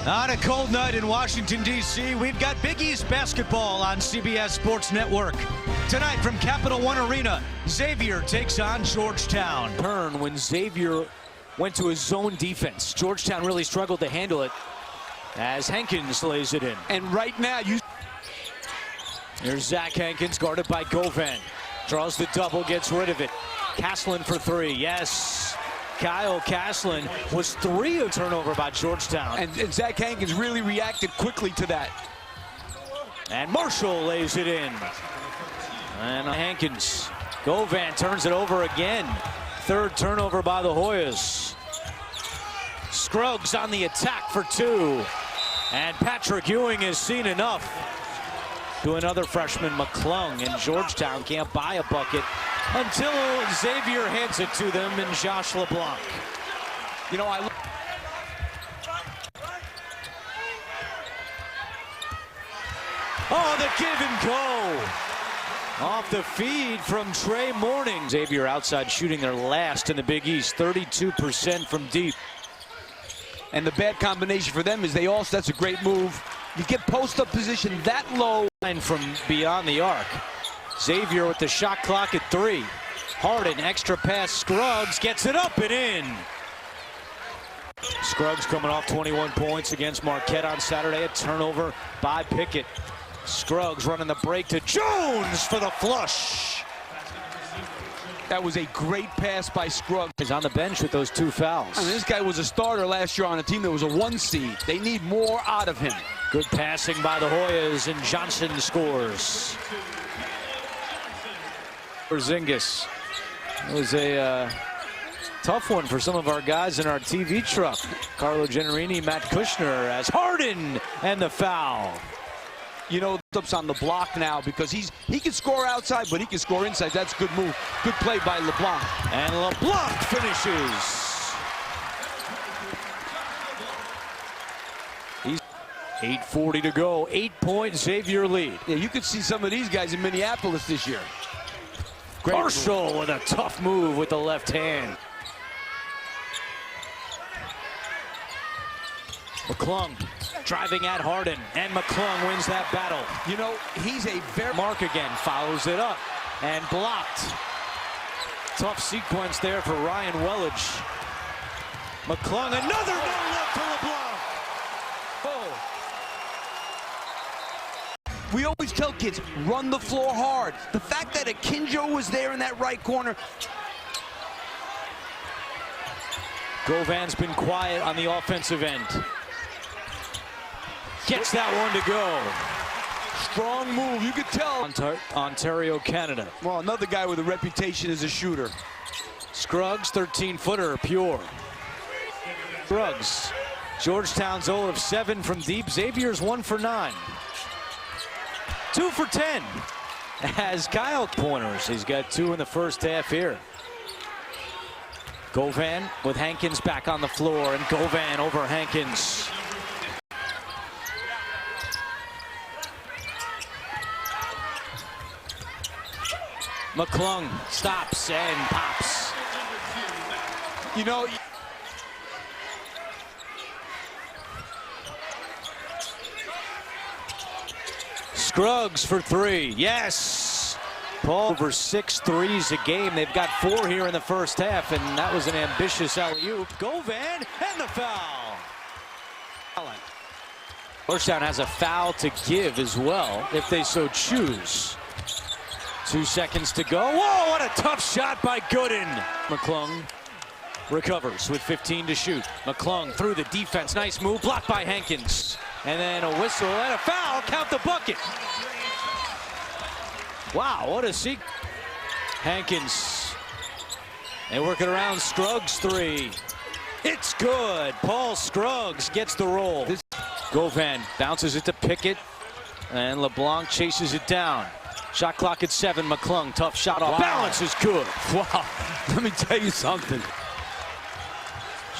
On a cold night in Washington, D.C., we've got Big East basketball on CBS Sports Network. Tonight from Capital One Arena, Xavier takes on Georgetown. Turn when Xavier went to his zone defense. Georgetown really struggled to handle it as Hankins lays it in. And right now, here's Zach Hankins, guarded by Govan. Draws the double, gets rid of it. Caslin for three, yes. Kyle Caslin was a turnover by Georgetown. And Zach Hankins really reacted quickly to that. And Marshall lays it in. And Hankins. Govan turns it over again. Third turnover by the Hoyas. Scruggs on the attack for two. And Patrick Ewing has seen enough. To another freshman, McClung, and Georgetown can't buy a bucket until Xavier hands it to them and Josh LeBlanc. You know, oh, the give and go. Off the feed from Trey Morning. Xavier outside shooting their last in the Big East, 32% from deep. And the bad combination for them is that's a great move. You get post-up position that low. From beyond the arc. Xavier with the shot clock at 3. Harden, extra pass, Scruggs gets it up and in. Scruggs coming off 21 points against Marquette on Saturday. A turnover by Pickett. Scruggs running the break to Jones for the flush. That was a great pass by Scruggs. He's on the bench with those 2 fouls. I mean, this guy was a starter last year on a team that was a 1 seed. They need more out of him. Good passing by the Hoyas, and Johnson scores. Porzingis. It was a tough one for some of our guys in our TV truck. Carlo Generini, Matt Kushner as Harden and the foul. You know, ups on the block now because he can score outside, but he can score inside. That's a good move. Good play by LeBlanc. And LeBlanc finishes. He's 8:40 to go. 8-point Xavier lead. Yeah, you could see some of these guys in Minneapolis this year. Great Marshall with a tough move with the left hand. McClung driving at Harden, and McClung wins that battle. You know, he's a very... Mark again, follows it up, and blocked. Tough sequence there for Ryan Welledge. McClung, another no-look to LeBlanc. Oh. We always tell kids, run the floor hard. The fact that Akinjo was there in that right corner. Govan's been quiet on the offensive end. Gets that one to go. Strong move, you could tell. Ontario, Canada. Well, another guy with a reputation as a shooter. Scruggs, 13-footer, pure. Scruggs. Georgetown's 0 of 7 from deep. Xavier's 1 for 9. 2 for 10. As Kyle pointers, he's got 2 in the first half here. Govan with Hankins back on the floor, and Govan over Hankins. McClung stops and pops. You know, Scruggs for 3. Yes. Paul over 6 threes a game. They've got 4 here in the first half, and that was an ambitious alley-oop. Govan and the foul. Georgetown has a foul to give as well, if they so choose. 2 seconds to go. Whoa, what a tough shot by Gooden. McClung recovers with 15 to shoot. McClung through the defense. Nice move, blocked by Hankins. And then a whistle and a foul. Count the bucket. Wow, what a seek. Hankins. They work it around. Scruggs 3. It's good. Paul Scruggs gets the roll. Govan bounces it to Pickett. And LeBlanc chases it down. Shot clock at 7. McClung, tough shot off balance is good. Wow, let me tell you something.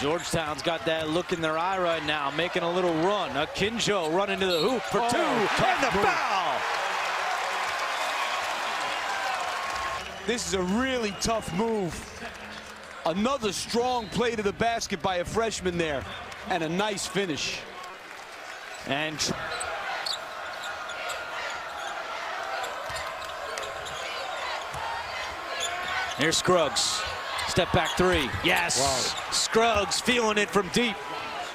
Georgetown's got that look in their eye right now, making a little run. Akinjo running to the hoop for 2, and the foul. This is a really tough move. Another strong play to the basket by a freshman there, and a nice finish. And here's Scruggs. Step back three. Yes. Wow. Scruggs feeling it from deep.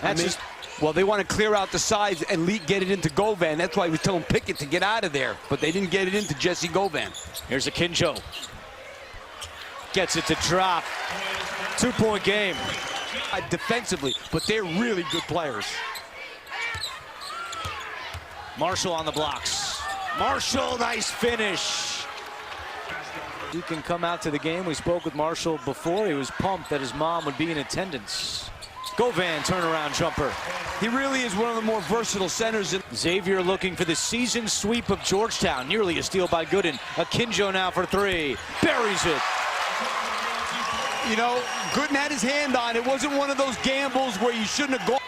That's well, they want to clear out the sides and get it into Govan. That's why he was telling Pickett to get out of there. But they didn't get it into Jesse Govan. Here's Akinjo. Gets it to drop. 2-point game. Defensively, but they're really good players. Marshall on the blocks. Marshall, nice finish. He can come out to the game. We spoke with Marshall before. He was pumped that his mom would be in attendance. Govan turnaround jumper. He really is one of the more versatile centers. Xavier looking for the season sweep of Georgetown. Nearly a steal by Gooden. Akinjo now for three. Buries it. You know, Gooden had his hand on it. It wasn't one of those gambles where you shouldn't have gone.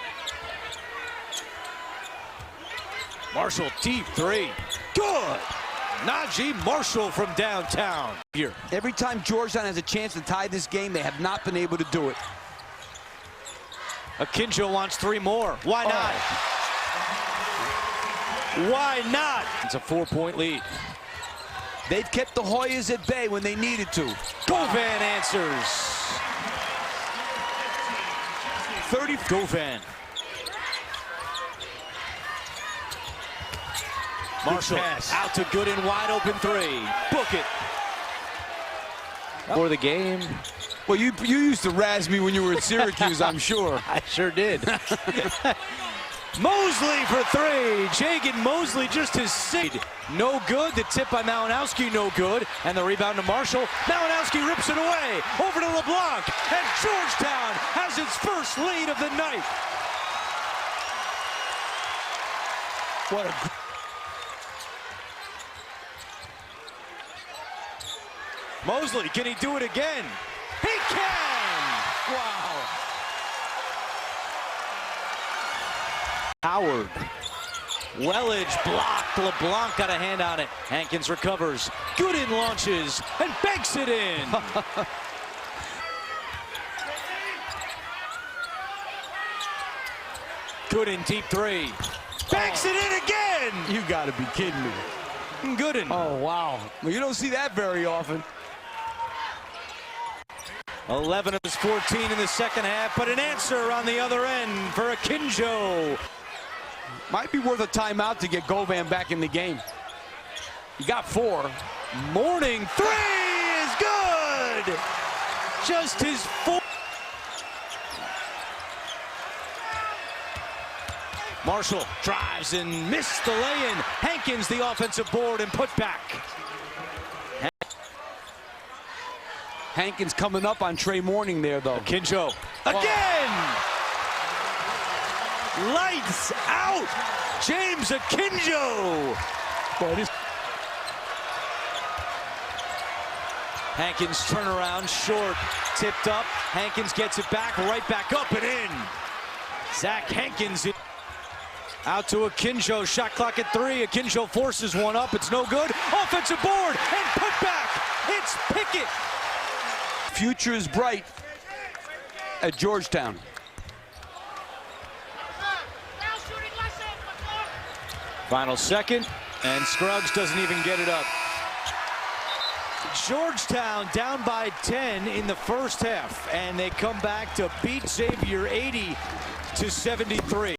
Marshall, deep three. Good. Najee Marshall from downtown. Here. Every time Georgetown has a chance to tie this game, they have not been able to do it. Akinjo wants three more. Why not? Why not? It's a 4-point lead. They've kept the Hoyas at bay when they needed to. Govan answers. 30. Govan. Marshall out to Gooden, wide open three. Book it. For the game. Well, you used to razz me when you were at Syracuse, I'm sure. I sure did. Mosley for three. Jagan Mosley just his seed. No good. The tip by Malinowski, no good. And the rebound to Marshall. Malinowski rips it away. Over to LeBlanc. And Georgetown has its first lead of the night. What a... Mosley, can he do it again? He can! Wow. Howard. Wellage blocked. LeBlanc got a hand on it. Hankins recovers. Gooden launches and banks it in. Gooden deep three. Banks it in again! You gotta be kidding me. Gooden. Oh, wow. Well, you don't see that very often. 11 of his 14 in the second half, but an answer on the other end for Akinjo. Might be worth a timeout to get Govan back in the game. He got 4. Morning three is good. Just his 4th. Marshall drives and missed the lay-in. Hankins the offensive board and put back. Hankins coming up on Trey Morning there, though. Akinjo again. Lights out. James Akinjo. Hankins turnaround short, tipped up. Hankins gets it back, right back up and in. Zach Hankins out to Akinjo. Shot clock at 3. Akinjo forces one up. It's no good. Offensive board and put back. It's Pickett. Future is bright at Georgetown. Final second, and Scruggs doesn't even get it up. Georgetown down by 10 in the first half, and they come back to beat Xavier 80-73.